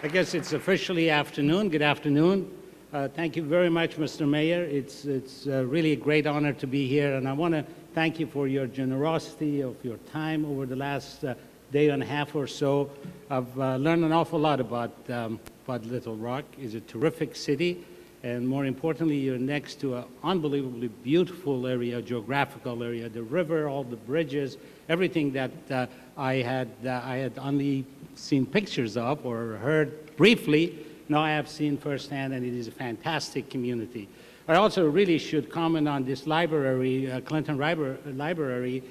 I guess it's officially afternoon. Good afternoon. Thank you very much, Mr. Mayor. It's really a great honor to be here, and I want to thank you for your generosity of your time over the last day and a half or so. I've learned an awful lot about Little Rock. It's a terrific city, and more importantly, you're next to an unbelievably beautiful area, geographical area, the river, all the bridges, everything that I had only seen pictures of or heard briefly. Now I have seen firsthand, and it is a fantastic community. I also really should comment on this library, Clinton Library.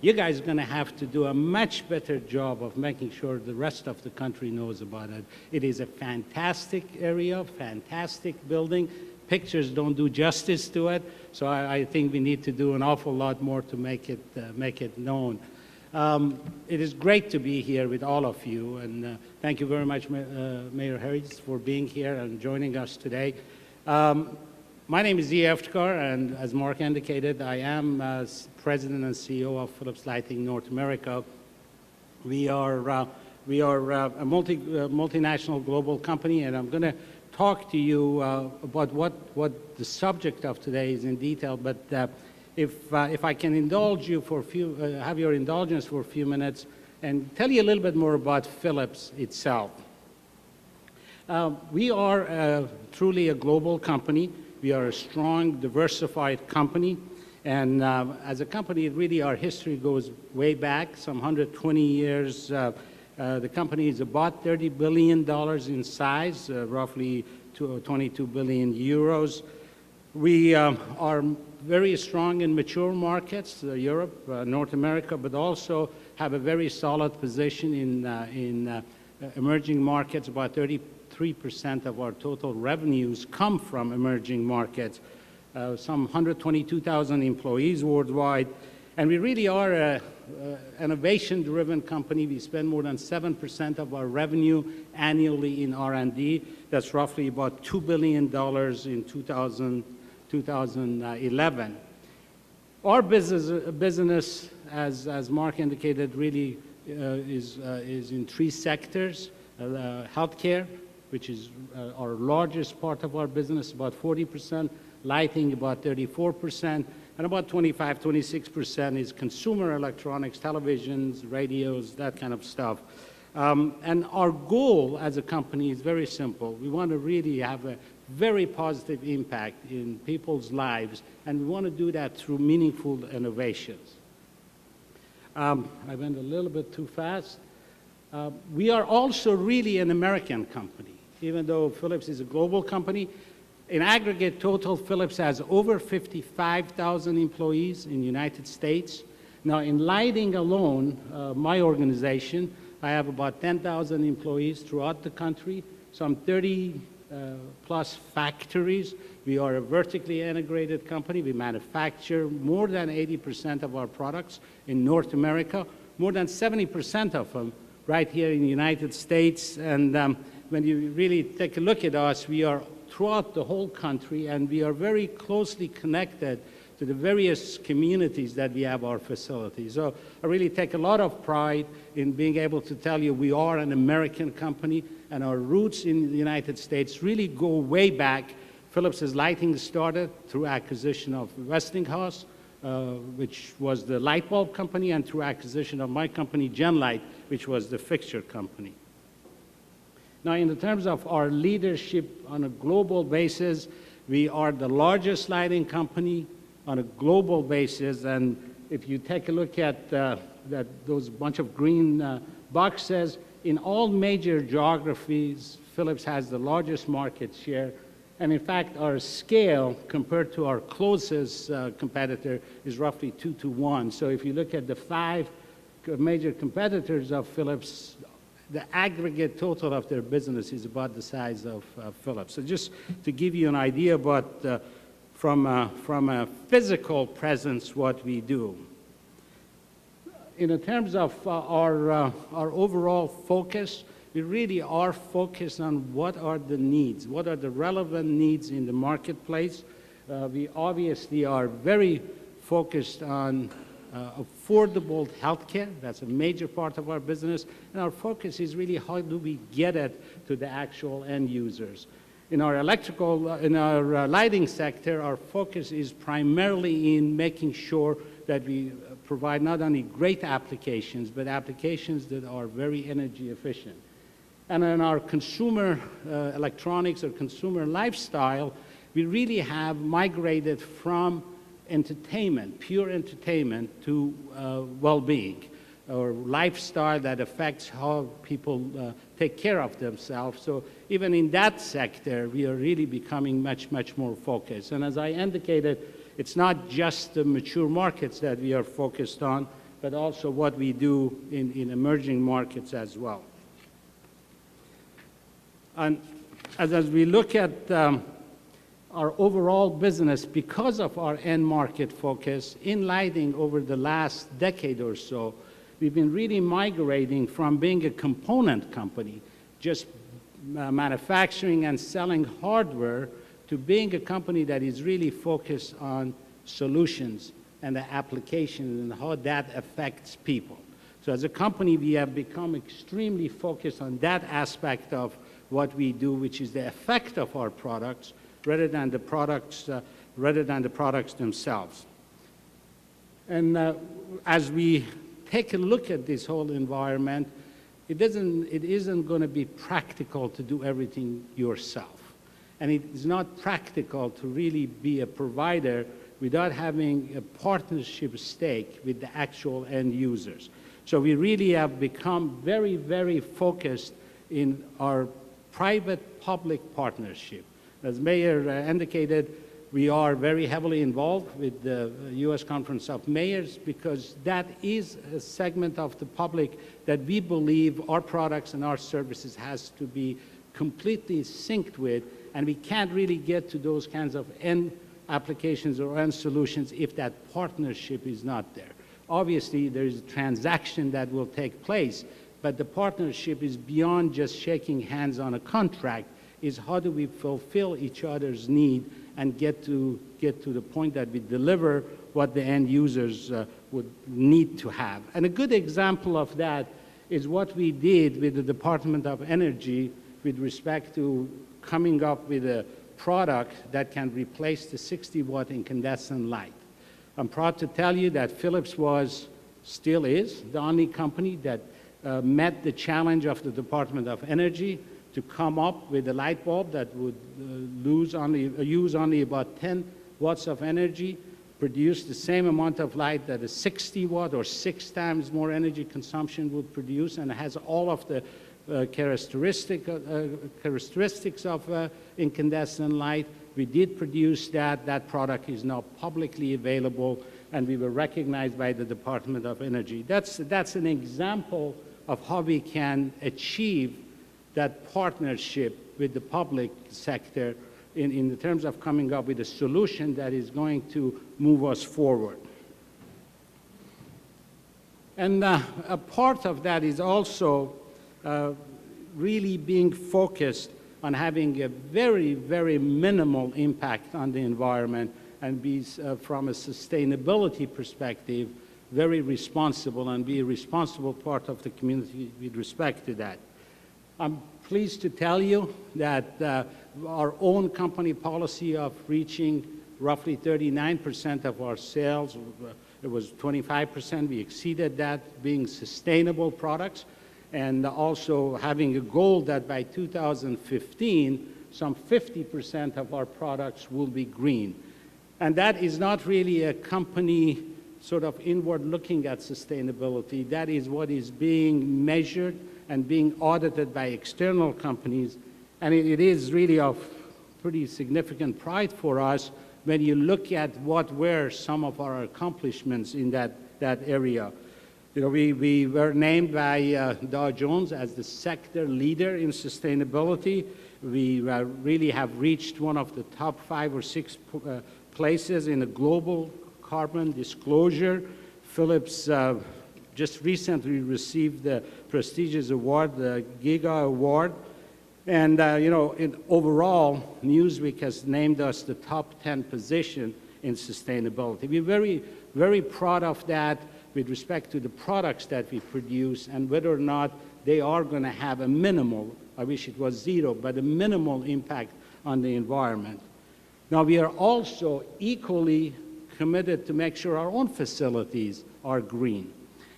You guys are going to have to do a much better job of making sure the rest of the country knows about it. It is a fantastic area, fantastic building. Pictures don't do justice to it, so I think we need to do an awful lot more to make it known. It is great to be here with all of you, and thank you very much, Mayor Harris, for being here and joining us today. My name is Zia Eftekhar, and as Mark indicated, I am President and CEO of Philips Lighting North America. We are a multinational global company, and I'm going to talk to you about what the subject of today is in detail, but if I can indulge you for have your indulgence for a few minutes and tell you a little bit more about Philips itself. We are truly a global company. We are a strong, diversified company. And as a company, really our history goes way back, some 120 years. The company is about $30 billion in size, roughly 22 billion euros. We are very strong in mature markets, Europe, North America, but also have a very solid position in emerging markets. About 33% of our total revenues come from emerging markets. Some 122,000 employees worldwide. And we really are an innovation-driven company. We spend more than 7% of our revenue annually in R&D. That's roughly about $2 billion in 2011. Our business, as Mark indicated, really is in three sectors. Healthcare, which is our largest part of our business, about 40%. Lighting, about 34%. And about 26% is consumer electronics, televisions, radios, that kind of stuff. And our goal as a company is very simple. We want to really have a very positive impact in people's lives, and we want to do that through meaningful innovations. I went a little bit too fast. We are also really an American company, even though Philips is a global company. In aggregate total, Philips has over 55,000 employees in the United States. Now, in lighting alone, my organization, I have about 10,000 employees throughout the country, some 30 plus factories. We are a vertically integrated company. We manufacture more than 80% of our products in North America, more than 70% of them right here in the United States. And when you really take a look at us, we are throughout the whole country, and we are very closely connected to the various communities that we have our facilities. So I really take a lot of pride in being able to tell you we are an American company, and our roots in the United States really go way back. Philips' lighting started through acquisition of Westinghouse, which was the light bulb company, and through acquisition of my company, Genlight, which was the fixture company. Now, in the terms of our leadership on a global basis, we are the largest lighting company on a global basis. And if you take a look at those bunch of green boxes, in all major geographies, Philips has the largest market share. And in fact, our scale compared to our closest competitor is roughly 2 to 1. So if you look at the 5 major competitors of Philips, the aggregate total of their business is about the size of Philips. So just to give you an idea about, from a physical presence, what we do. In terms of our overall focus, we really are focused on what are the needs, what are the relevant needs in the marketplace. We obviously are very focused on affordable healthcare. That's a major part of our business. And our focus is really how do we get it to the actual end users. In our lighting sector, our focus is primarily in making sure that we provide not only great applications, but applications that are very energy efficient. And in our consumer electronics or consumer lifestyle, we really have migrated from entertainment, pure entertainment, to well-being or lifestyle that affects how people take care of themselves. So even in that sector, we are really becoming much, much more focused. And as I indicated, it's not just the mature markets that we are focused on, but also what we do in emerging markets as well. And as we look at our overall business, because of our end market focus in lighting over the last decade or so, we've been really migrating from being a component company, just manufacturing and selling hardware, to being a company that is really focused on solutions and the applications and how that affects people. So as a company, we have become extremely focused on that aspect of what we do, which is the effect of our products, rather than the products themselves. And as we take a look at this whole environment, it isn't going to be practical to do everything yourself. And it is not practical to really be a provider without having a partnership stake with the actual end users. So we really have become very, very focused in our private-public partnership. As Mayor indicated, we are very heavily involved with the U.S. Conference of Mayors because that is a segment of the public that we believe our products and our services has to be completely synced with, and we can't really get to those kinds of end applications or end solutions if that partnership is not there. Obviously, there is a transaction that will take place, but the partnership is beyond just shaking hands on a contract. Is how do we fulfill each other's need and get to the point that we deliver what the end users would need to have. And a good example of that is what we did with the Department of Energy with respect to coming up with a product that can replace the 60-watt incandescent light. I'm proud to tell you that Philips still is the only company that met the challenge of the Department of Energy to come up with a light bulb that would use only about 10 watts of energy, produce the same amount of light that a 60-watt or 6 times more energy consumption would produce, and it has all of the characteristics of incandescent light. We did produce that. That product is now publicly available, and we were recognized by the Department of Energy. That's an example of how we can achieve that partnership with the public sector in the terms of coming up with a solution that is going to move us forward. And a part of that is also really being focused on having a very, very minimal impact on the environment and be, from a sustainability perspective, very responsible and be a responsible part of the community with respect to that. I'm pleased to tell you that our own company policy of reaching roughly 39% of our sales, it was 25%, we exceeded that, being sustainable products, and also having a goal that by 2015, some 50% of our products will be green. And that is not really a company sort of inward looking at sustainability. That is what is being measured and being audited by external companies. And it is really of pretty significant pride for us when you look at what were some of our accomplishments in that area. You know, we were named by Dow Jones as the sector leader in sustainability. We really have reached one of the top 5 or 6 places in the global carbon disclosure. Philips just recently received the prestigious award, the Giga Award. And, you know, overall, Newsweek has named us the top 10 position in sustainability. We're very, very proud of that with respect to the products that we produce and whether or not they are going to have a minimal, I wish it was zero, but a minimal impact on the environment. Now, we are also equally committed to make sure our own facilities are green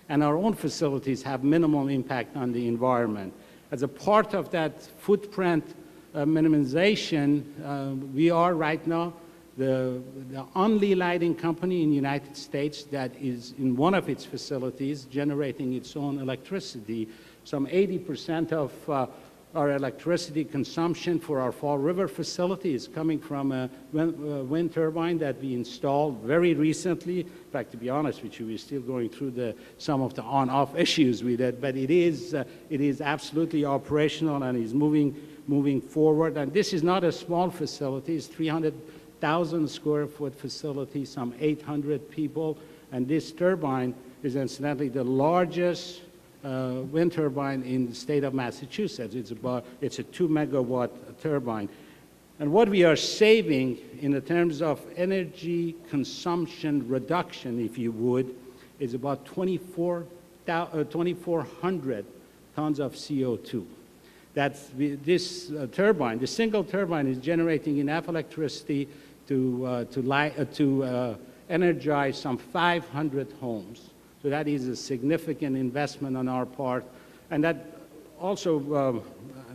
and our own facilities have minimal impact on the environment. As a part of that footprint minimization, we are right now the only lighting company in the United States that is in one of its facilities generating its own electricity. Some 80% of our electricity consumption for our Fall River facility is coming from a wind turbine that we installed very recently. In fact, to be honest with you, we're still going through some of the on-off issues with it, but it is absolutely operational and is moving forward. And this is not a small facility. It's 300,000 square foot facility, some 800 people, and this turbine is incidentally the largest wind turbine in the state of Massachusetts. It's a 2 megawatt turbine. And what we are saving in the terms of energy consumption reduction, if you would, is about 2,400 tons of CO2. This turbine, the single turbine, is generating enough electricity to energize some 500 homes. So that is a significant investment on our part, and that also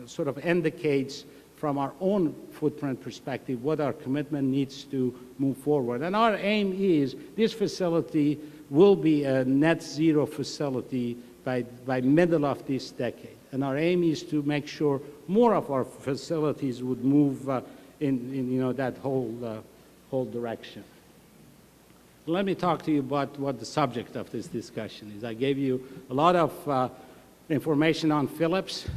sort of indicates from our own footprint perspective what our commitment needs to move forward. And our aim is this facility will be a net zero facility by middle of this decade. And our aim is to make sure more of our facilities would move in that whole direction. Let me talk to you about what the subject of this discussion is. I gave you a lot of information on Philips,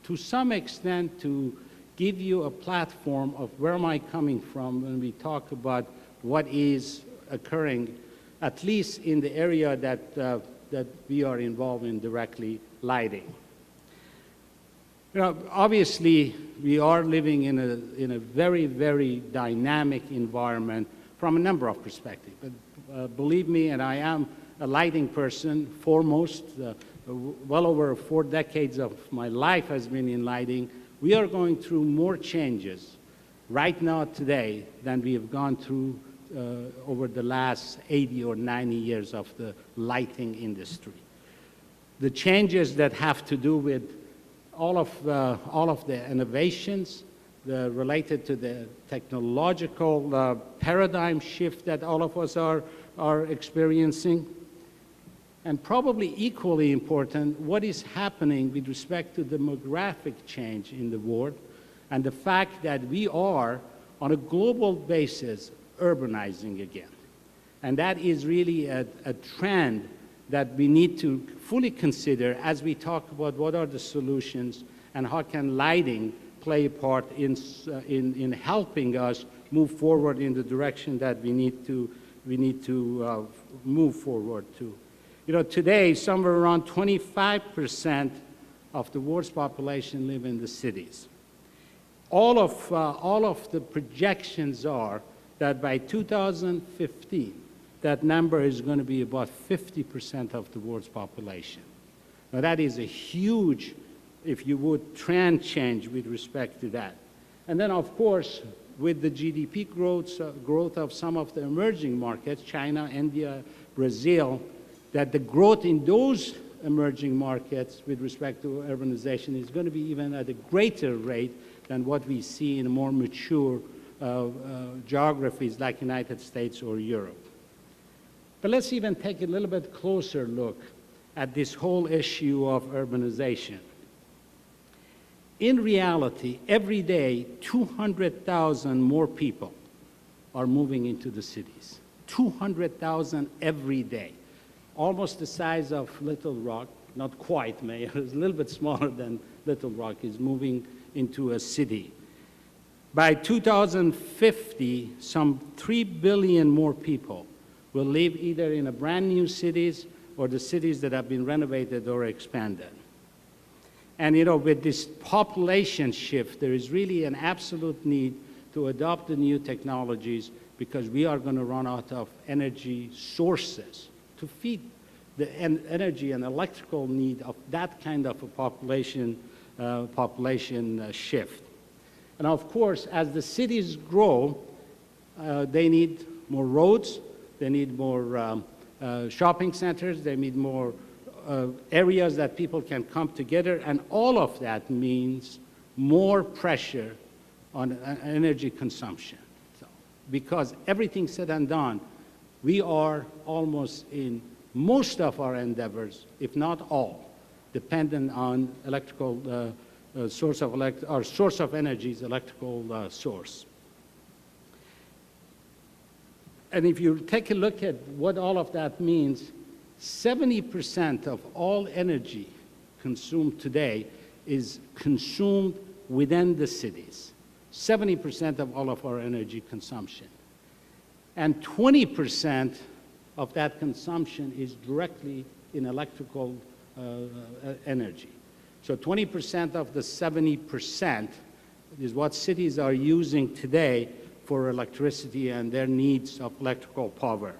to some extent to give you a platform of where am I coming from when we talk about what is occurring, at least in the area that we are involved in directly, lighting. You know, obviously, we are living in a very, very dynamic environment from a number of perspectives. But believe me, and I am a lighting person foremost, well over 4 decades of my life has been in lighting. We are going through more changes right now today than we have gone through over the last 80 or 90 years of the lighting industry. The changes that have to do with all of the innovations related to the technological paradigm shift that all of us are experiencing, and probably equally important, what is happening with respect to demographic change in the world, and the fact that we are, on a global basis, urbanizing again. And that is really a trend that we need to fully consider as we talk about what are the solutions and how can lighting play a part in helping us move forward in the direction that we need to move forward to. You know, today, somewhere around 25% of the world's population live in the cities. All of the projections are that by 2015, that number is going to be about 50% of the world's population. Now, that is a huge, if you would, trend change with respect to that. And then, of course, with the GDP growth of some of the emerging markets, China, India, Brazil, that the growth in those emerging markets with respect to urbanization is going to be even at a greater rate than what we see in more mature geographies like United States or Europe. But let's even take a little bit closer look at this whole issue of urbanization. In reality, every day, 200,000 more people are moving into the cities. 200,000 every day. Almost the size of Little Rock, not quite, Mayor, it's a little bit smaller than Little Rock, is moving into a city. By 2050, some 3 billion more people will live either in a brand new cities or the cities that have been renovated or expanded. And you know, with this population shift, there is really an absolute need to adopt the new technologies because we are going to run out of energy sources to feed the energy and electrical need of that kind of a population shift. And of course, as the cities grow, they need more roads, they need more shopping centers, they need more areas that people can come together, and all of that means more pressure on energy consumption. So, because everything said and done, we are almost in most of our endeavors, if not all, dependent on electrical source of energy is electrical source. And if you take a look at what all of that means, 70% of all energy consumed today is consumed within the cities. 70% of all of our energy consumption. And 20% of that consumption is directly in electrical energy. So 20% of the 70% is what cities are using today for electricity and their needs of electrical power.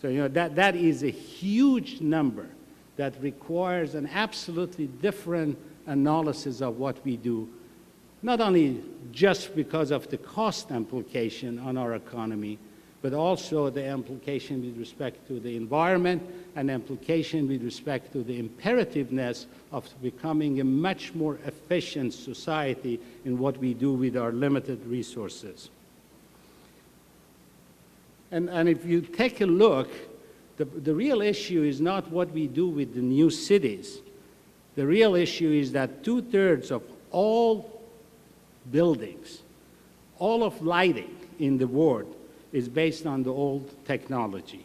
So that is a huge number that requires an absolutely different analysis of what we do, not only just because of the cost implication on our economy, but also the implication with respect to the environment and implication with respect to the imperativeness of becoming a much more efficient society in what we do with our limited resources. And if you take a look, the real issue is not what we do with the new cities. The real issue is that 2/3 of all buildings, all of lighting in the world is based on the old technology.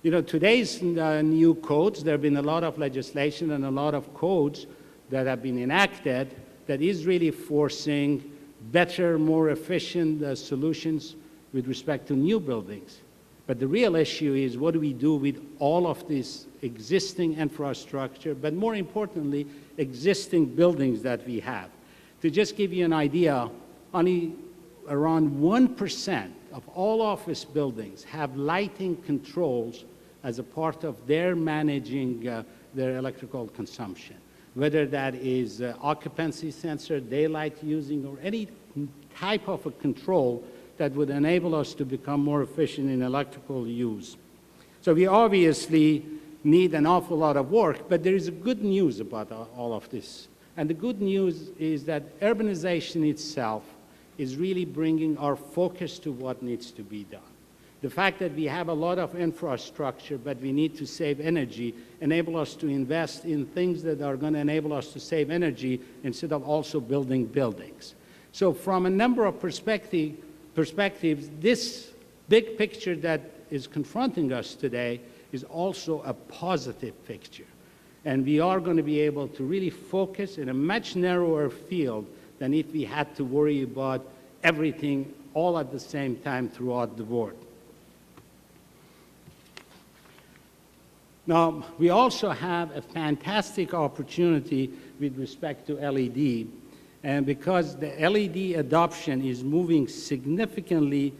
Today's new codes, there have been a lot of legislation and a lot of codes that have been enacted that is really forcing better, more efficient solutions with respect to new buildings. But the real issue is what do we do with all of this existing infrastructure, but more importantly, existing buildings that we have. To just give you an idea, only around 1% of all office buildings have lighting controls as a part of their managing their electrical consumption, whether that is occupancy sensor, daylight using, or any type of a control that would enable us to become more efficient in electrical use. So we obviously need an awful lot of work, but there is good news about all of this. And the good news is that urbanization itself is really bringing our focus to what needs to be done. The fact that we have a lot of infrastructure, but we need to save energy, enable us to invest in things that are going to enable us to save energy instead of also building buildings. So from a number of perspectives, this big picture that is confronting us today is also a positive picture. And we are going to be able to really focus in a much narrower field than if we had to worry about everything all at the same time throughout the world. Now, we also have a fantastic opportunity with respect to LED, and because the LED adoption is moving significantly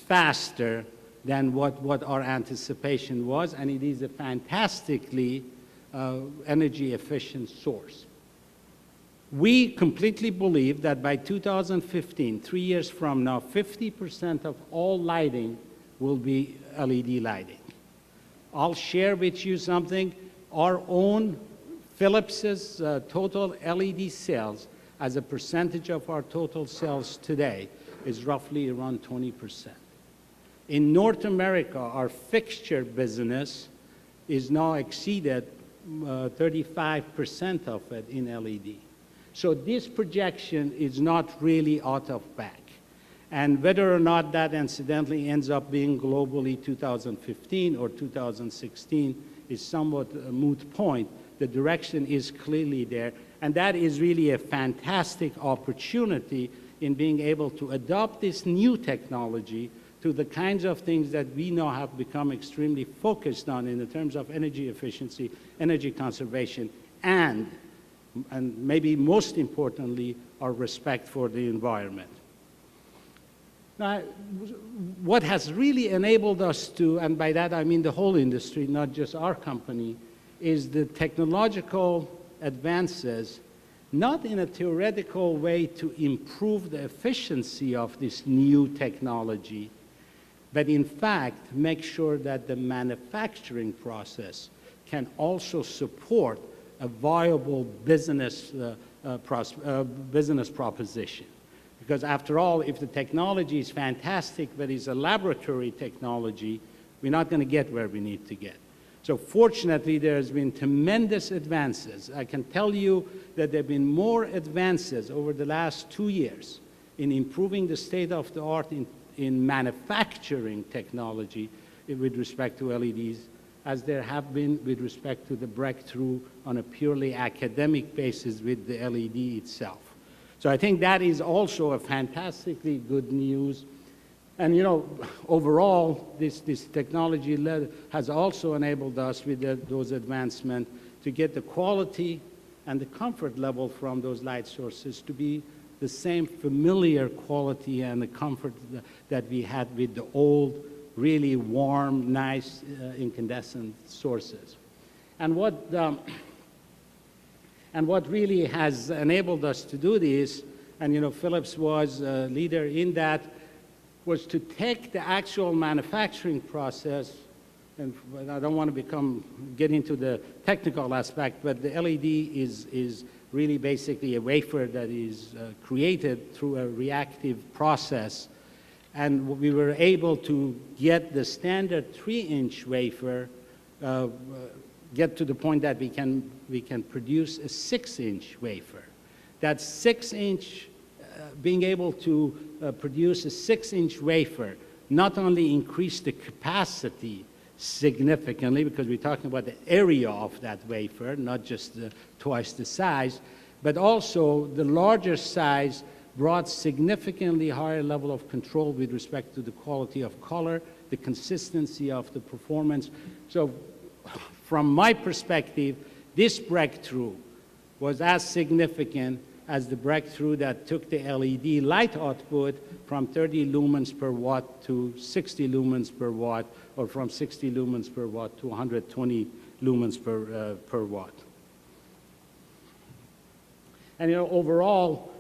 faster than what our anticipation was, and it is a fantastically energy efficient source. We completely believe that by 2015, 3 years from now, 50% of all lighting will be LED lighting. I'll share with you something. Our own Philips's total LED sales as a percentage of our total sales today is roughly around 20%. In North America, our fixture business is now exceeded 35% of it in LED. So this projection is not really out of whack. And whether or not that incidentally ends up being globally 2015 or 2016 is somewhat a moot point. The direction is clearly there. And that is really a fantastic opportunity in being able to adopt this new technology to the kinds of things that we now have become extremely focused on in the terms of energy efficiency, energy conservation, and maybe most importantly, our respect for the environment. Now, what has really enabled us to, and by that I mean the whole industry, not just our company, is the technological advances, not in a theoretical way to improve the efficiency of this new technology, but in fact make sure that the manufacturing process can also support a viable business proposition. Because after all, if the technology is fantastic, but it's a laboratory technology, we're not going to get where we need to get. So fortunately, there has been tremendous advances. I can tell you that there have been more advances over the last 2 years in improving the state of the art in manufacturing technology with respect to LEDs as there have been with respect to the breakthrough on a purely academic basis with the LED itself. So I think that is also a fantastically good news. And you know, overall, this technology has also enabled us with those advancements to get the quality and the comfort level from those light sources to be the same familiar quality and the comfort that we had with the old, really warm, nice incandescent sources. And what really has enabled us to do this, and you know, Philips was a leader in that, was to take the actual manufacturing process, and I don't want to get into the technical aspect, but the LED is really basically a wafer that is created through a reactive process. And we were able to get the standard 3-inch wafer, get to the point that we can produce a 6-inch wafer. That 6-inch, being able to produce a 6-inch wafer, not only increased the capacity significantly, because we're talking about the area of that wafer, not just twice the size, but also the larger size brought significantly higher level of control with respect to the quality of color, the consistency of the performance. So from my perspective, this breakthrough was as significant as the breakthrough that took the LED light output from 30 lumens per watt to 60 lumens per watt, or from 60 lumens per watt to 120 lumens per watt. And you know, overall,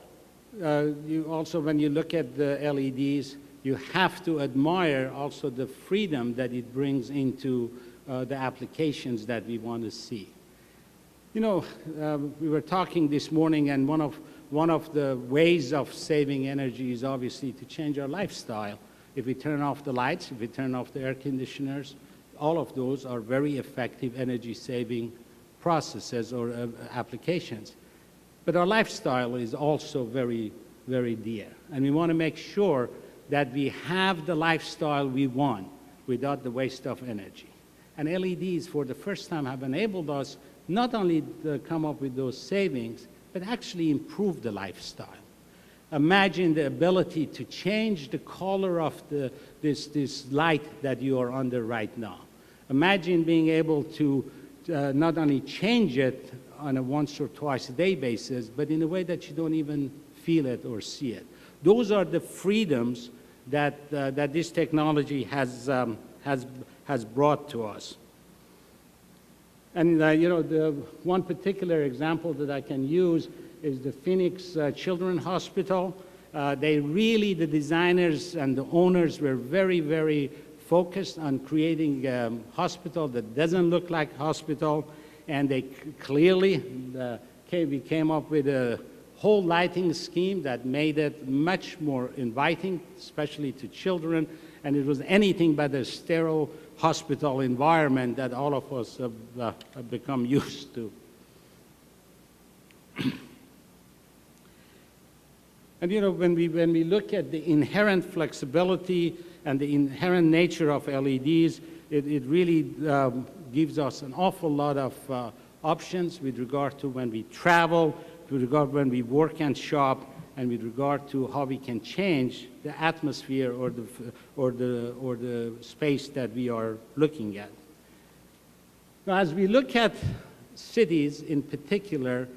you also, when you look at the LEDs, you have to admire also the freedom that it brings into the applications that we want to see. You know, we were talking this morning, and one of the ways of saving energy is obviously to change our lifestyle. If we turn off the lights, if we turn off the air conditioners, all of those are very effective energy-saving processes or applications. But our lifestyle is also very, very dear. And we want to make sure that we have the lifestyle we want without the waste of energy. And LEDs, for the first time, have enabled us not only to come up with those savings, but actually improve the lifestyle. Imagine the ability to change the color of this light that you are under right now. Imagine being able to not only change it on a once or twice a day basis, but in a way that you don't even feel it or see it. Those are the freedoms that this technology has brought to us. And you know, the one particular example that I can use is the Phoenix Children's Hospital. The designers and the owners were very, very focused on creating a hospital that doesn't look like a hospital, and they clearly we came up with a whole lighting scheme that made it much more inviting, especially to children, and it was anything but a sterile hospital environment that all of us have become used to. And you know, when we look at the inherent flexibility and the inherent nature of LEDs, it really gives us an awful lot of options with regard to when we travel, with regard when we work and shop, and with regard to how we can change the atmosphere or the space that we are looking at. Now, as we look at cities in particular,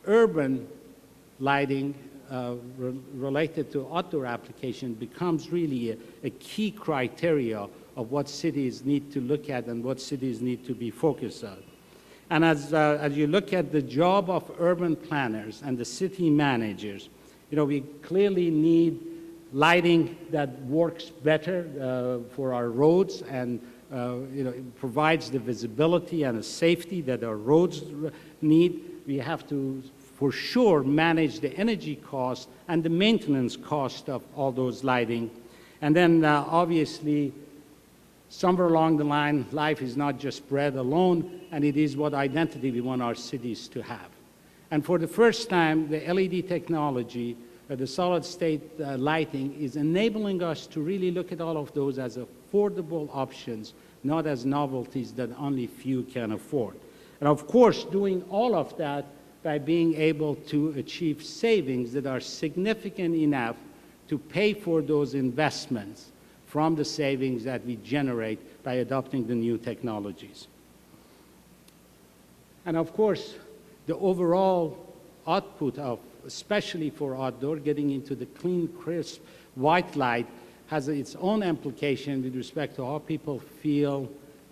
urban lighting related to outdoor application becomes really a key criteria of what cities need to look at and what cities need to be focused on. And as you look at the job of urban planners and the city managers, we clearly need lighting that works better for our roads and it provides the visibility and the safety that our roads need. We have to, for sure, manage the energy cost and the maintenance cost of all those lighting. And then obviously, somewhere along the line, life is not just bread alone, and it is what identity we want our cities to have. And for the first time, the LED technology, the solid-state lighting, is enabling us to really look at all of those as affordable options, not as novelties that only few can afford. And of course, doing all of that by being able to achieve savings that are significant enough to pay for those investments from the savings that we generate by adopting the new technologies. And of course, the overall output of, especially for outdoor, getting into the clean, crisp, white light has its own implication with respect to how people feel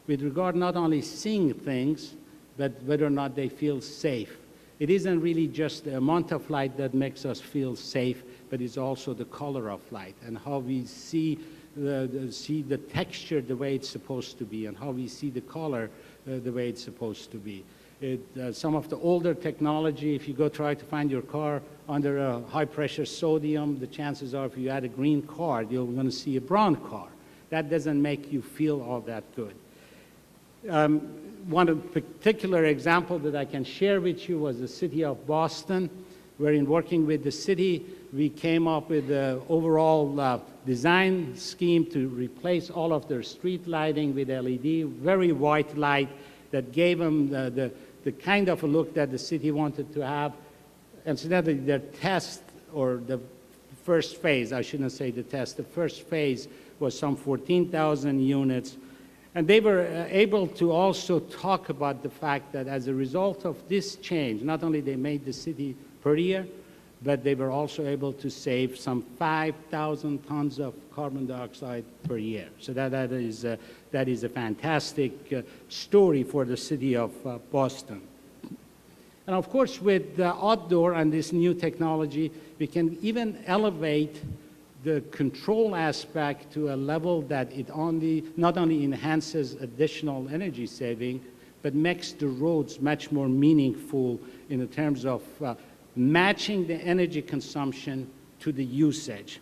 with regard not only seeing things, but whether or not they feel safe. It isn't really just the amount of light that makes us feel safe, but it's also the color of light and how we see the texture the way it's supposed to be and how we see the color the way it's supposed to be. Some of the older technology, if you go try to find your car under a high-pressure sodium, the chances are if you add a green card, you're going to see a brown car. That doesn't make you feel all that good. One particular example that I can share with you was the city of Boston, where in working with the city, we came up with the overall design scheme to replace all of their street lighting with LED, very white light that gave them the kind of a look that the city wanted to have. Incidentally, their test, or the first phase, I shouldn't say the test, the first phase was some 14,000 units. And they were able to also talk about the fact that as a result of this change, not only they made the city prettier, but they were also able to save some 5,000 tons of carbon dioxide per year. So that is a fantastic story for the city of Boston. And of course, with the outdoor and this new technology, we can even elevate the control aspect to a level that it not only enhances additional energy saving, but makes the roads much more meaningful in terms of matching the energy consumption to the usage.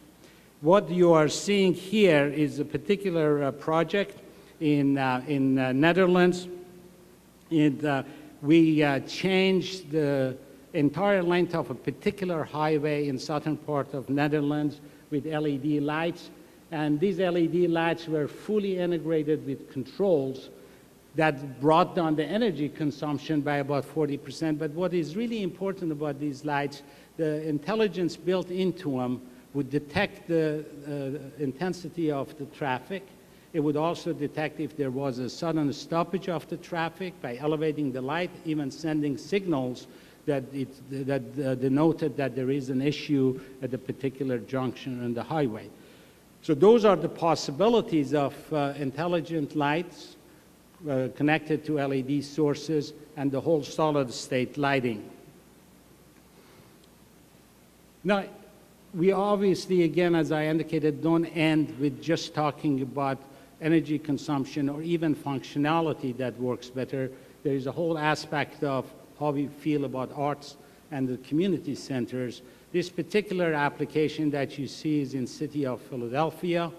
What you are seeing here is a particular project in Netherlands. We changed the entire length of a particular highway in southern part of Netherlands with LED lights, and these LED lights were fully integrated with controls that brought down the energy consumption by about 40%. But what is really important about these lights, the intelligence built into them would detect the intensity of the traffic. It would also detect if there was a sudden stoppage of the traffic by elevating the light, even sending signals that denoted that there is an issue at a particular junction on the highway. So those are the possibilities of intelligent lights connected to LED sources and the whole solid-state lighting. Now, we obviously, again, as I indicated, don't end with just talking about energy consumption or even functionality that works better. There is a whole aspect of how we feel about arts and the community centers. This particular application that you see is in the city of Philadelphia,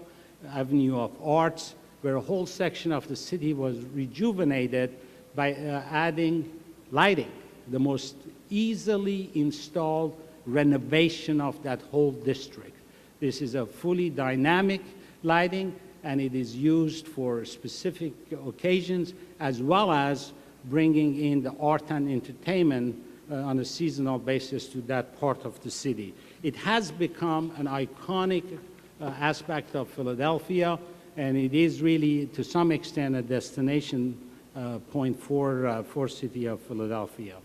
Avenue of Arts, where a whole section of the city was rejuvenated by adding lighting, the most easily installed renovation of that whole district. This is a fully dynamic lighting, and it is used for specific occasions, as well as bringing in the art and entertainment on a seasonal basis to that part of the city. It has become an iconic aspect of Philadelphia, and it is really, to some extent, a destination point for city of Philadelphia.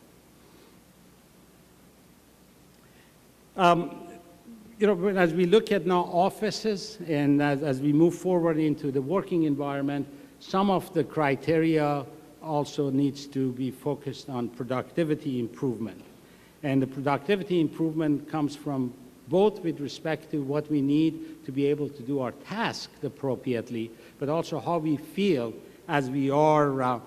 You know, as we look at now offices and as we move forward into the working environment, some of the criteria also needs to be focused on productivity improvement. And the productivity improvement comes from both with respect to what we need to be able to do our task appropriately, but also how we feel as we are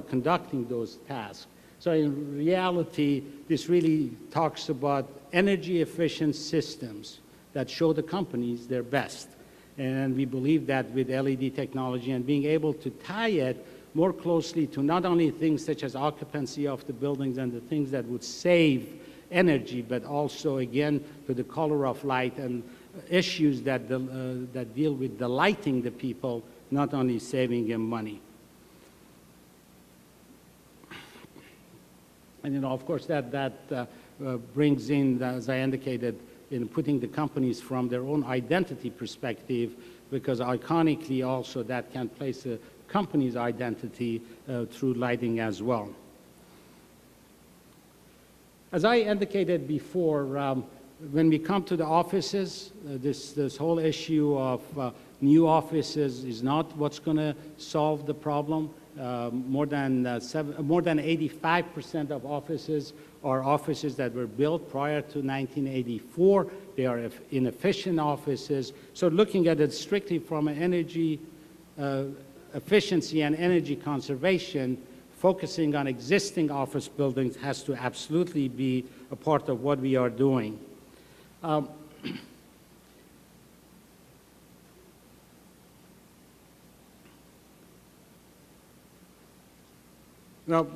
conducting those tasks. So in reality, this really talks about energy efficient systems that show the companies their best. And we believe that with LED technology and being able to tie it more closely to not only things such as occupancy of the buildings and the things that would save energy, but also, again, to the color of light and issues that deal with delighting the people, not only saving them money. And, you know, of course, that brings in, as I indicated, in putting the companies from their own identity perspective, because iconically also that can place a company's identity through lighting as well. As I indicated before, when we come to the offices, this whole issue of new offices is not what's going to solve the problem. More than 85% of offices are offices that were built prior to 1984. They are inefficient offices. So looking at it strictly from an energy efficiency and energy conservation, focusing on existing office buildings has to absolutely be a part of what we are doing. Now,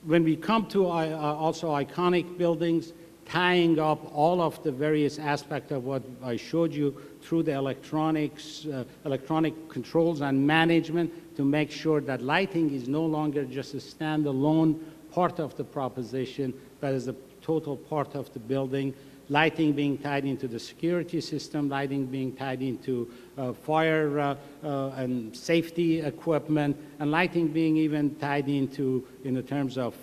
when we come to also iconic buildings, tying up all of the various aspects of what I showed you through the electronics, electronic controls and management to make sure that lighting is no longer just a standalone part of the proposition, but is a total part of the building. Lighting being tied into the security system, lighting being tied into fire and safety equipment, and lighting being even tied into, in the terms of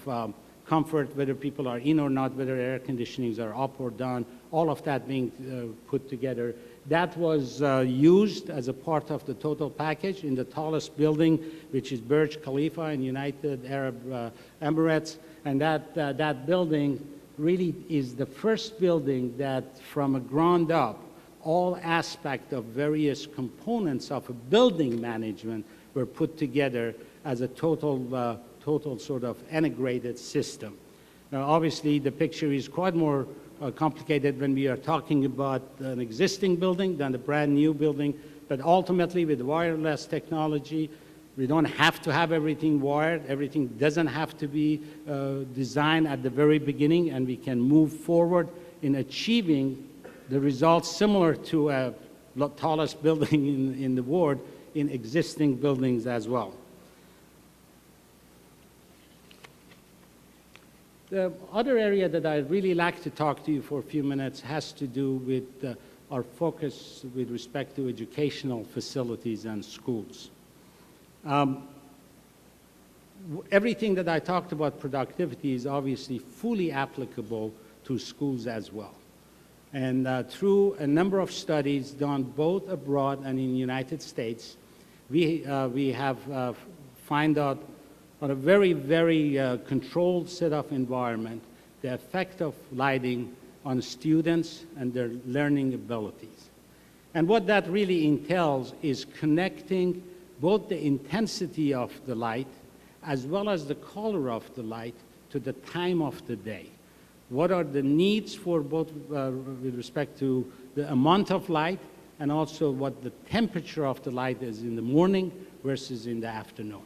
comfort, whether people are in or not, whether air conditionings are up or down, all of that being put together. That was used as a part of the total package in the tallest building, which is Burj Khalifa in United Arab Emirates. And that building really is the first building that, from a ground up, all aspects of various components of a building management were put together as a total sort of integrated system. Now, obviously, the picture is quite more complicated when we are talking about an existing building than a brand new building, but ultimately with wireless technology, we don't have to have everything wired. Everything doesn't have to be designed at the very beginning, and we can move forward in achieving the results similar to a tallest building in the world in existing buildings as well. The other area that I'd really like to talk to you for a few minutes has to do with our focus with respect to educational facilities and schools. Everything that I talked about productivity is obviously fully applicable to schools as well. And through a number of studies done both abroad and in the United States, we have found out on a very, very controlled set of environment, the effect of lighting on students and their learning abilities. And what that really entails is connecting both the intensity of the light as well as the color of the light to the time of the day. What are the needs for both with respect to the amount of light and also what the temperature of the light is in the morning versus in the afternoon.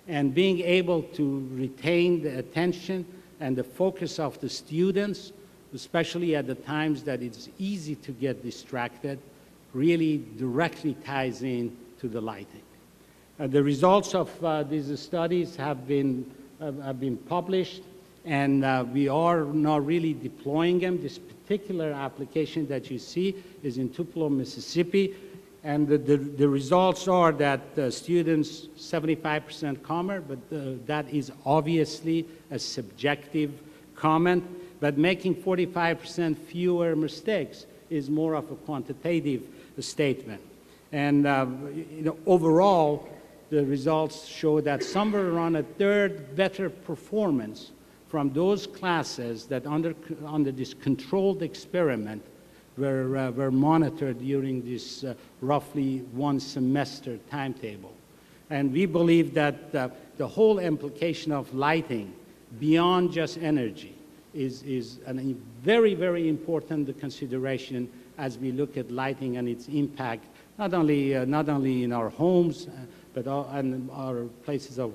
And being able to retain the attention and the focus of the students, especially at the times that it's easy to get distracted, really directly ties in to the lighting. The results of these studies have been published, and we are now really deploying them. This particular application that you see is in Tupelo, Mississippi, and the results are that students 75% calmer, but that is obviously a subjective comment. but making 45% fewer mistakes is more of a quantitative statement. And overall, the results show that somewhere around a third better performance from those classes that under this controlled experiment were monitored during this roughly one semester timetable. And we believe that the whole implication of lighting beyond just energy is a very, very important consideration as we look at lighting and its impact, not only in our homes, but in our places of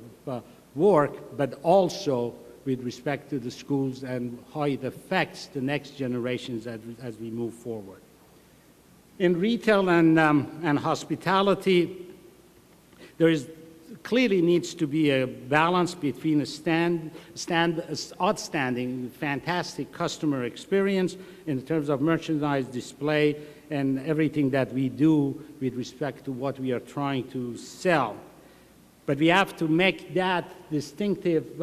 work, but also with respect to the schools and how it affects the next generations as we move forward. In retail and hospitality, there clearly needs to be a balance between outstanding, fantastic customer experience in terms of merchandise display and everything that we do with respect to what we are trying to sell. But we have to make that distinctive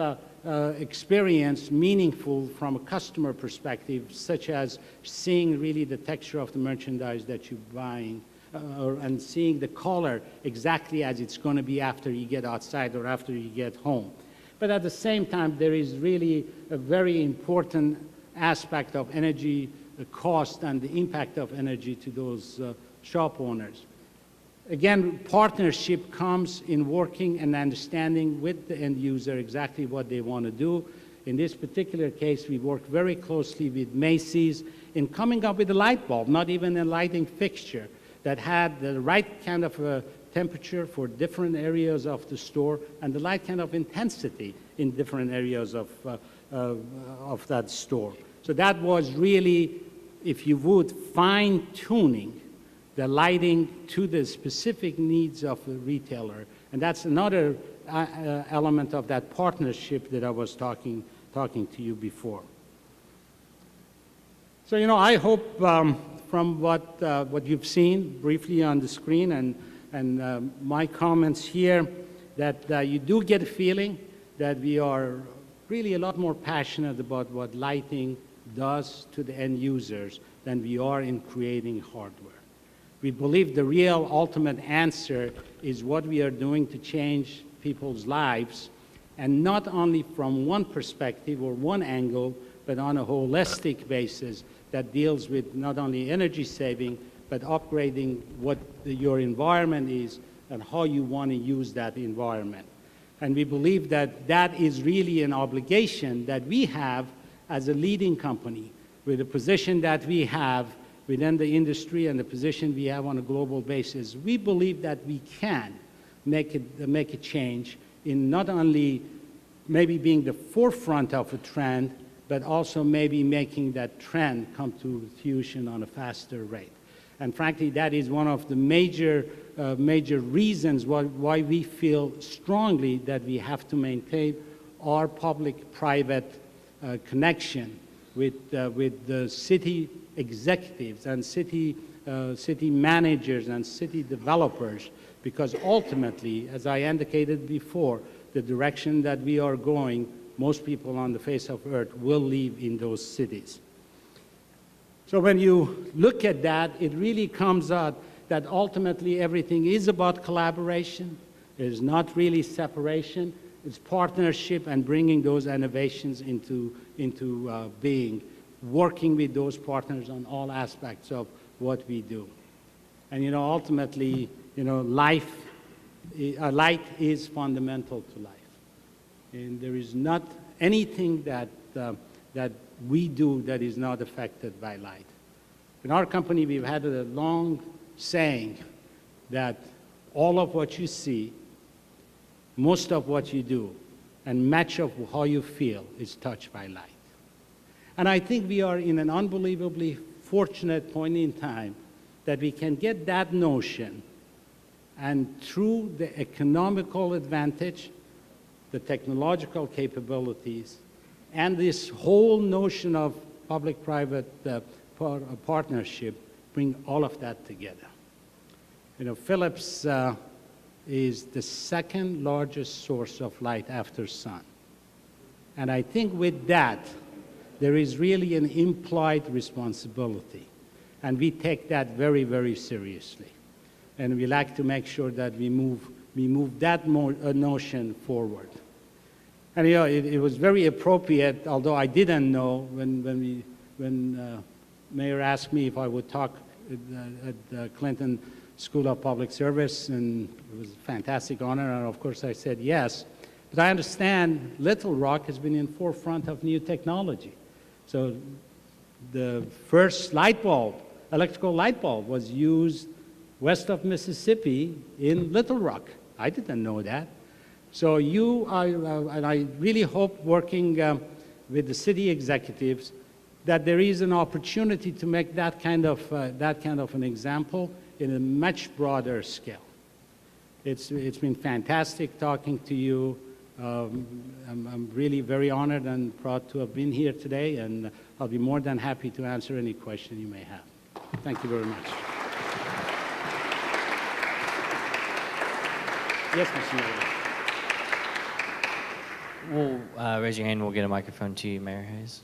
experience meaningful from a customer perspective, such as seeing really the texture of the merchandise that you're buying, and seeing the color exactly as it's going to be after you get outside or after you get home. But at the same time, there is really a very important aspect of energy cost and the impact of energy to those shop owners. Again, partnership comes in working and understanding with the end user exactly what they want to do. In this particular case, we worked very closely with Macy's in coming up with a light bulb, not even a lighting fixture, that had the right kind of temperature for different areas of the store and the right kind of intensity in different areas of that store. So that was really, if you would, fine-tuning the lighting to the specific needs of the retailer. And that's another element of that partnership that I was talking to you before. So, I hope from what you've seen briefly on the screen and my comments here, that you do get a feeling that we are really a lot more passionate about what lighting does to the end users than we are in creating hardware. We believe the real ultimate answer is what we are doing to change people's lives, and not only from one perspective or one angle, but on a holistic basis that deals with not only energy saving, but upgrading what your environment is and how you want to use that environment. And we believe that that is really an obligation that we have as a leading company with the position that we have within the industry and the position we have on a global basis. We believe that we can make a change in not only maybe being the forefront of a trend, but also maybe making that trend come to fruition on a faster rate. And frankly, that is one of the major reasons why we feel strongly that we have to maintain our public-private connection with the city executives and city managers and city developers, because ultimately, as I indicated before, the direction that we are going, most people on the face of Earth will live in those cities. So when you look at that, it really comes out that ultimately everything is about collaboration. It's not really separation. It's partnership and bringing those innovations into being, working with those partners on all aspects of what we do. And ultimately, light is fundamental to life. And there is not anything that we do that is not affected by light. In our company, we've had a long saying that all of what you see, most of what you do, and much of how you feel is touched by light. And I think we are in an unbelievably fortunate point in time that we can get that notion, and through the economical advantage, the technological capabilities, and this whole notion of public-private partnership, bring all of that together. Philips is the second largest source of light after sun. And I think with that, there is really an implied responsibility. And we take that very, very seriously. And we like to make sure that we move that notion forward. And you know, it was very appropriate, although I didn't know when Mayor asked me if I would talk at the Clinton School of Public Service, and it was a fantastic honor, and of course I said yes. But I understand Little Rock has been in forefront of new technology. So the first light bulb, electrical light bulb, was used west of Mississippi in Little Rock. I didn't know that. So and I really hope, working with the city executives, that there is an opportunity to make that kind of an example in a much broader scale. It's been fantastic talking to you. I'm really very honored and proud to have been here today, and I'll be more than happy to answer any question you may have. Thank you very much. Yes, Mr. Mayor. We'll raise your hand. We'll get a microphone to you, Mayor Hayes.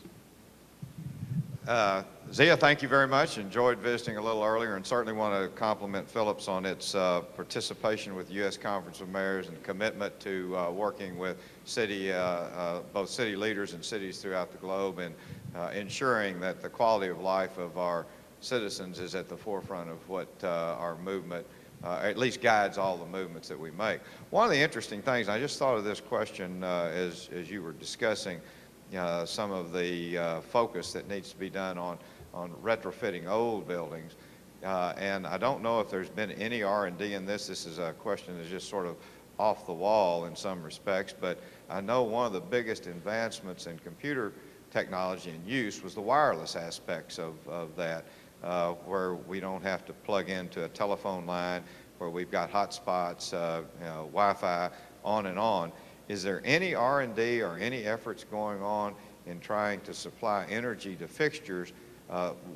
Zia, thank you very much. Enjoyed visiting a little earlier, and certainly want to compliment Philips on its participation with the U.S. Conference of Mayors and commitment to working with both city leaders and cities throughout the globe, and ensuring that the quality of life of our citizens is at the forefront of what our movement, at least guides all the movements that we make. One of the interesting things, I just thought of this question as you were discussing some of the focus that needs to be done on retrofitting old buildings. And I don't know if there's been any R&D in this. This is a question that's just sort of off the wall in some respects, but I know one of the biggest advancements in computer technology and use was the wireless aspects of that, where we don't have to plug into a telephone line, where we've got hotspots, Wi-Fi, on and on. Is there any R&D or any efforts going on in trying to supply energy to fixtures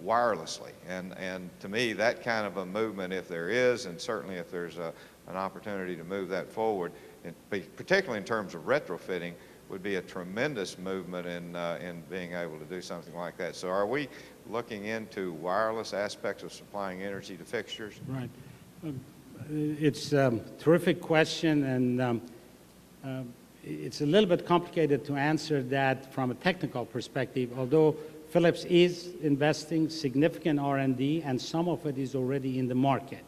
wirelessly? And to me, that kind of a movement, if there is, and certainly if there's an opportunity to move that forward, and particularly in terms of retrofitting, would be a tremendous movement in being able to do something like that. So are we looking into wireless aspects of supplying energy to fixtures? Right. It's a terrific question, and it's a little bit complicated to answer that from a technical perspective, although Philips is investing significant R&D, and some of it is already in the market.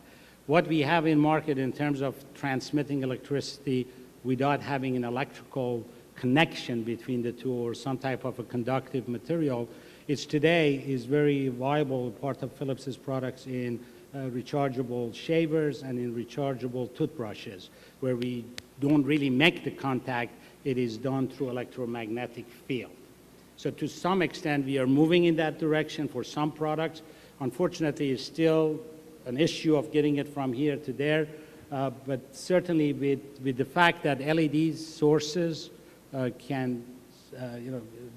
What we have in market in terms of transmitting electricity without having an electrical connection between the two or some type of a conductive material, today is very viable part of Philips's products in rechargeable shavers and in rechargeable toothbrushes, where we don't really make the contact. It is done through electromagnetic field. So to some extent, we are moving in that direction for some products. Unfortunately, it's still an issue of getting it from here to there. But certainly with the fact that LED sources can,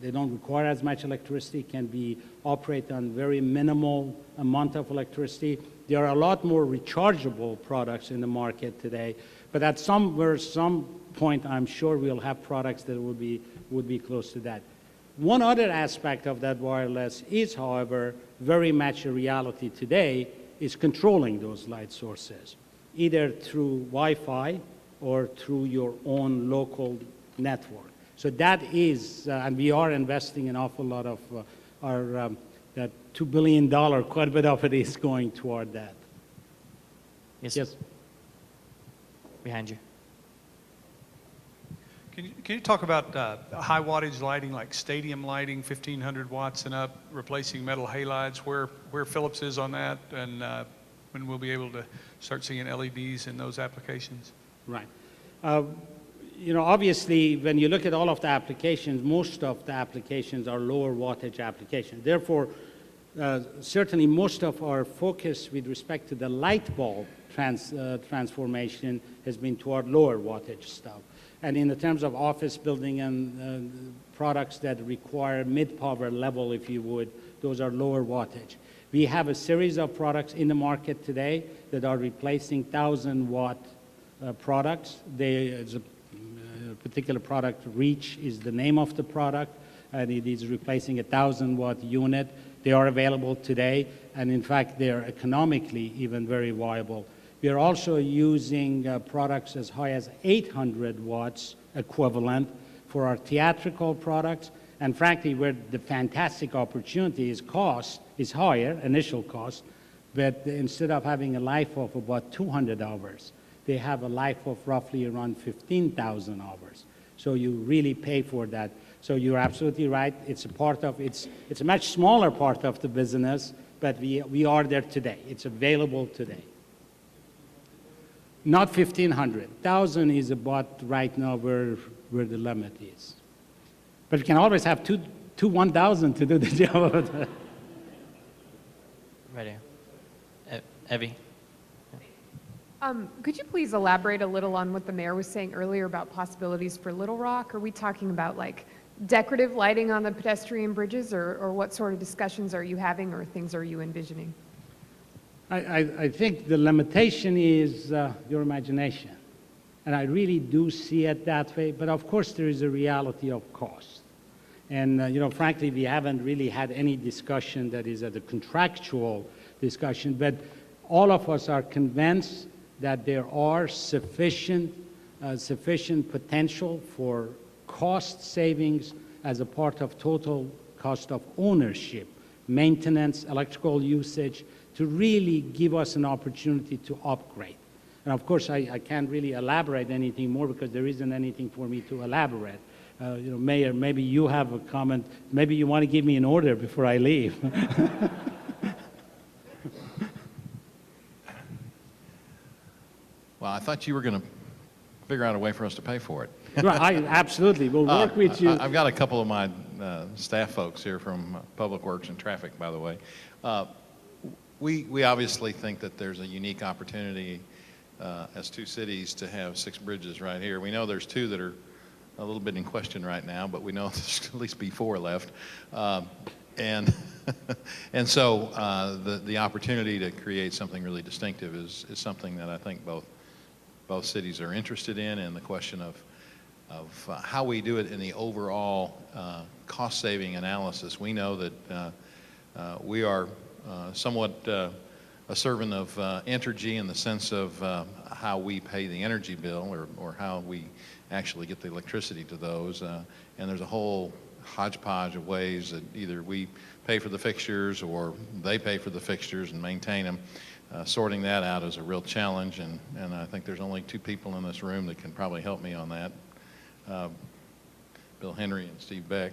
they don't require as much electricity, can be operated on very minimal amount of electricity. There are a lot more rechargeable products in the market today. But at some point, I'm sure we'll have products that would be close to that. One other aspect of that wireless is, however, very much a reality today, is controlling those light sources, either through Wi-Fi or through your own local network. So that is, and we are investing an awful lot of our, that $2 billion, quite a bit of it is going toward that. Yes. Yes. Behind you. Can you talk about high wattage lighting, like stadium lighting, 1,500 watts and up, replacing metal halides, where Philips is on that, and when we'll be able to start seeing LEDs in those applications? Right. Obviously, when you look at all of the applications, most of the applications are lower wattage applications. Therefore, certainly most of our focus with respect to the light bulb transformation has been toward lower wattage stuff. And in the terms of office building and products that require mid-power level, if you would, those are lower wattage. We have a series of products in the market today that are replacing 1,000-watt products. There's a particular product, Reach is the name of the product, and it is replacing a 1,000-watt unit. They are available today, and in fact, they are economically even very viable. We are also using products as high as 800 watts equivalent for our theatrical products, and frankly, where the fantastic opportunity is cost is higher, initial cost, but instead of having a life of about 200 hours, they have a life of roughly around 15,000 hours. So you really pay for that. So you're absolutely right. It's a part of, it's a much smaller part of the business, but we are there today. It's available today. Not 1,500. 1,000 is about right now where the limit is. But you can always have two 1,000 to do the job. Right here. Evie? Could you please elaborate a little on what the mayor was saying earlier about possibilities for Little Rock? Are we talking about like decorative lighting on the pedestrian bridges, or what sort of discussions are you having, or things are you envisioning? I think the limitation is your imagination. And I really do see it that way. But of course, there is a reality of cost. And, you know, frankly, we haven't really had any discussion that is at a contractual discussion. But all of us are convinced that there are sufficient potential for cost savings as a part of total cost of ownership, maintenance, electrical usage, to really give us an opportunity to upgrade. And of course, I can't really elaborate anything more because there isn't anything for me to elaborate. You know, Mayor, maybe you have a comment. Maybe you want to give me an order before I leave. Well, I thought you were going to figure out a way for us to pay for it. Right, absolutely. We'll work with you. I've got a couple of my staff folks here from Public Works and Traffic, by the way. We obviously think that there's a unique opportunity as two cities to have 6 bridges right here. We know there's 2 that are a little bit in question right now, but we know there's at least be 4 left. And so the opportunity to create something really distinctive is something that I think both cities are interested in, and the question of how we do it in the overall cost-saving analysis. We know that we are somewhat a servant of Entergy in the sense of how we pay the energy bill, or how we actually get the electricity to those. And there's a whole hodgepodge of ways that either we pay for the fixtures or they pay for the fixtures and maintain them. Sorting that out is a real challenge, and I think there's only 2 people in this room that can probably help me on that, Bill Henry and Steve Beck.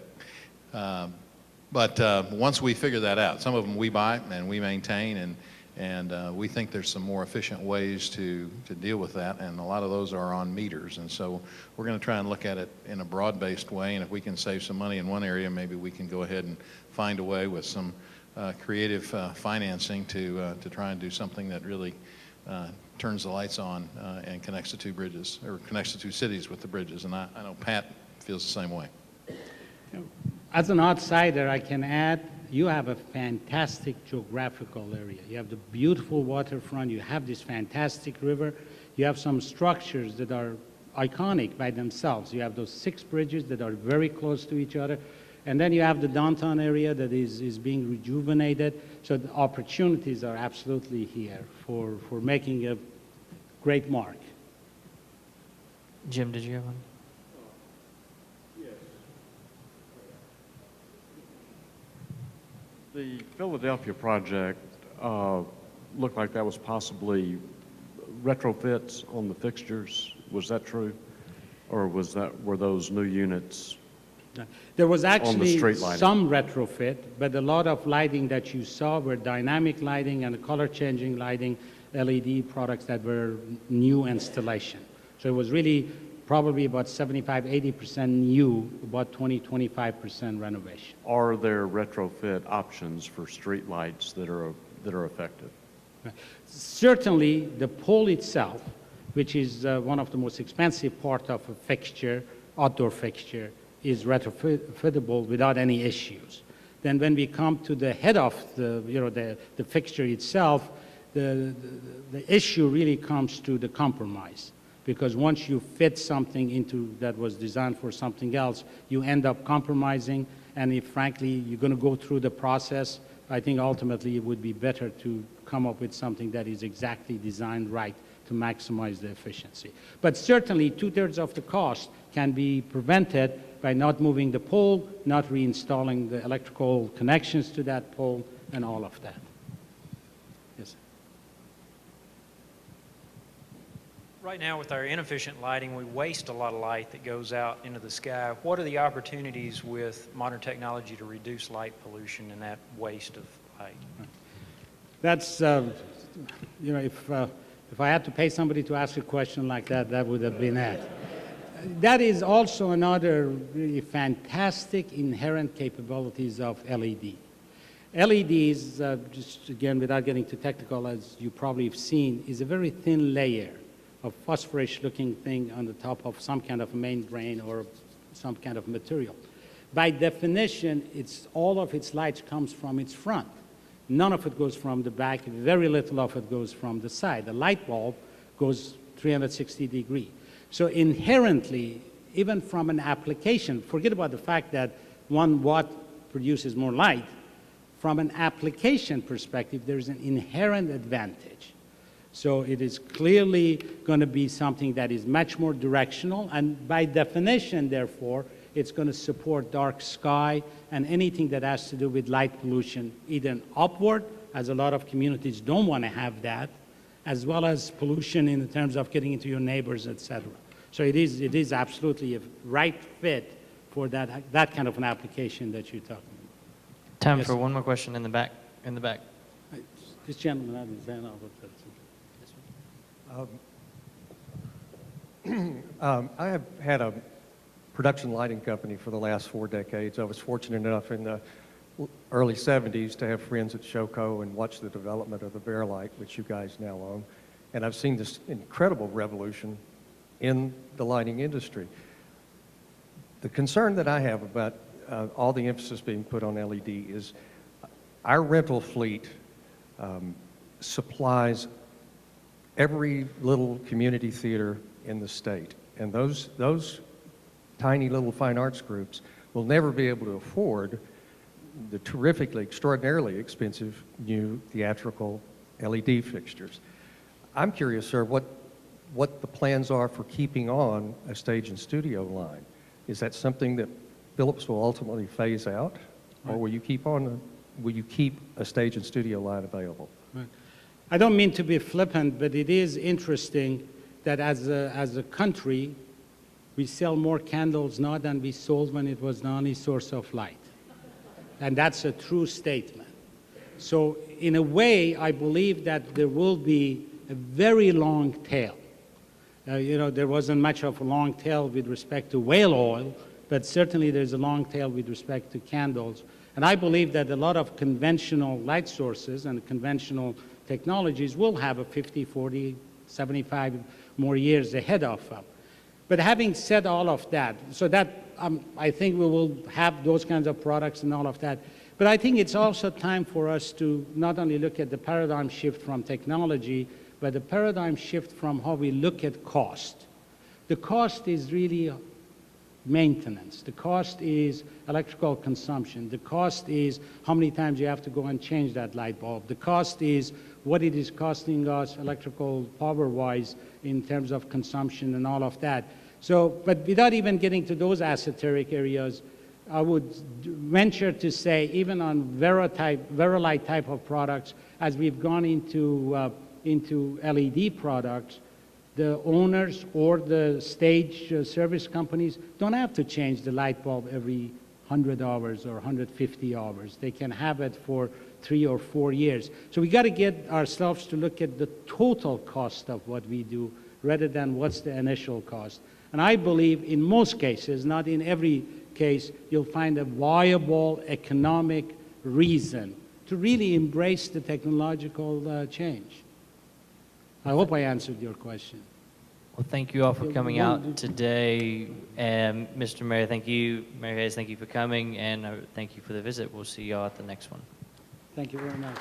But once we figure that out, some of them we buy and we maintain, and we think there's some more efficient ways to deal with that, and a lot of those are on meters. And so we're going to try and look at it in a broad-based way, and if we can save some money in one area, maybe we can go ahead and find a way with some creative financing to try and do something that really turns the lights on and connects the 2 bridges, or connects the 2 cities with the bridges. And I know Pat feels the same way. As an outsider, I can add, you have a fantastic geographical area. You have the beautiful waterfront, you have this fantastic river, you have some structures that are iconic by themselves. You have those 6 bridges that are very close to each other, and then you have the downtown area that is being rejuvenated. So the opportunities are absolutely here for making a great mark. Jim, did you have one? The Philadelphia project looked like that was possibly retrofits on the fixtures. Was that true? Or were those new units? There was actually street lighting? some retrofit, but a lot of lighting that you saw were dynamic lighting and color-changing lighting, LED products that were new installation. So it was really probably about 75–80% new, about 20–25% renovation. Are there retrofit options for street lights that are effective? Certainly, the pole itself, which is one of the most expensive part of a fixture, outdoor fixture, is retrofittable without any issues. Then when we come to the head of the fixture itself, the issue really comes to the compromise. Because once you fit something into that was designed for something else, you end up compromising, And if, frankly, you're going to go through the process, I think ultimately it would be better to come up with something that is exactly designed right to maximize the efficiency. But certainly, 2/3 of the cost can be prevented by not moving the pole, not reinstalling the electrical connections to that pole, and all of that. Yes. Right now, with our inefficient lighting, we waste a lot of light that goes out into the sky. What are the opportunities with modern technology to reduce light pollution and that waste of light? That's, you know, if I had to pay somebody to ask a question like that, that would have been it. That is also another really fantastic inherent capabilities of LED. LEDs, just again, without getting too technical, as you probably have seen, is a very thin layer of phosphorus-looking thing on the top of some kind of membrane or some kind of material. By definition, all of its light comes from its front. None of it goes from the back. Very little of it goes from the side. The light bulb goes 360 degrees. So inherently, even from an application, forget about the fact that 1 watt produces more light. From an application perspective, there's an inherent advantage. So it is clearly going to be something that is much more directional, and by definition, therefore, it's going to support dark sky and anything that has to do with light pollution, either upward, as a lot of communities don't want to have that, as well as pollution in terms of getting into your neighbors, etc. So it is absolutely a right fit for that kind of an application that you're talking about. Time Yes. for one more question in the back. In the back. This gentleman, I understand. I have had a production lighting company for the last 4 decades. I was fortunate enough in the early 70s to have friends at Showco and watch the development of the Bearlight, which you guys now own. And I've seen this incredible revolution in the lighting industry. The concern that I have about all the emphasis being put on LED is our rental fleet supplies every little community theater in the state. And those tiny little fine arts groups will never be able to afford the terrifically, extraordinarily expensive new theatrical LED fixtures. I'm curious, sir, what the plans are for keeping on a stage and studio line. Is that something that Philips will ultimately phase out, or will you keep a stage and studio line available? Right. I don't mean to be flippant, but it is interesting that as a country, we sell more candles now than we sold when it was the only source of light. And that's a true statement. So in a way, I believe that there will be a very long tail. You know, there wasn't much of a long tail with respect to whale oil, but certainly there's a long tail with respect to candles. And I believe that a lot of conventional light sources and conventional technologies will have a 50, 40, 75 more years ahead of them. But having said all of that, so that I think we will have those kinds of products and all of that. But I think it's also time for us to not only look at the paradigm shift from technology, but the paradigm shift from how we look at cost. The cost is really maintenance. The cost is electrical consumption. The cost is how many times you have to go and change that light bulb. The cost is what it is costing us electrical power-wise in terms of consumption and all of that. So, but without even getting to those esoteric areas, I would venture to say even on Verilight type of products, as we've gone into LED products, the owners or the stage service companies don't have to change the light bulb every 100 hours or 150 hours. They can have it for 3 or 4 years. So we got to get ourselves to look at the total cost of what we do rather than what's the initial cost. And I believe in most cases, not in every case, you'll find a viable economic reason to really embrace the technological change. I hope I answered your question. Well, thank you all for coming out today. And Mr. Mayor, thank you. Mayor Hayes, thank you for coming, and thank you for the visit. We'll see you all at the next one. Thank you very much.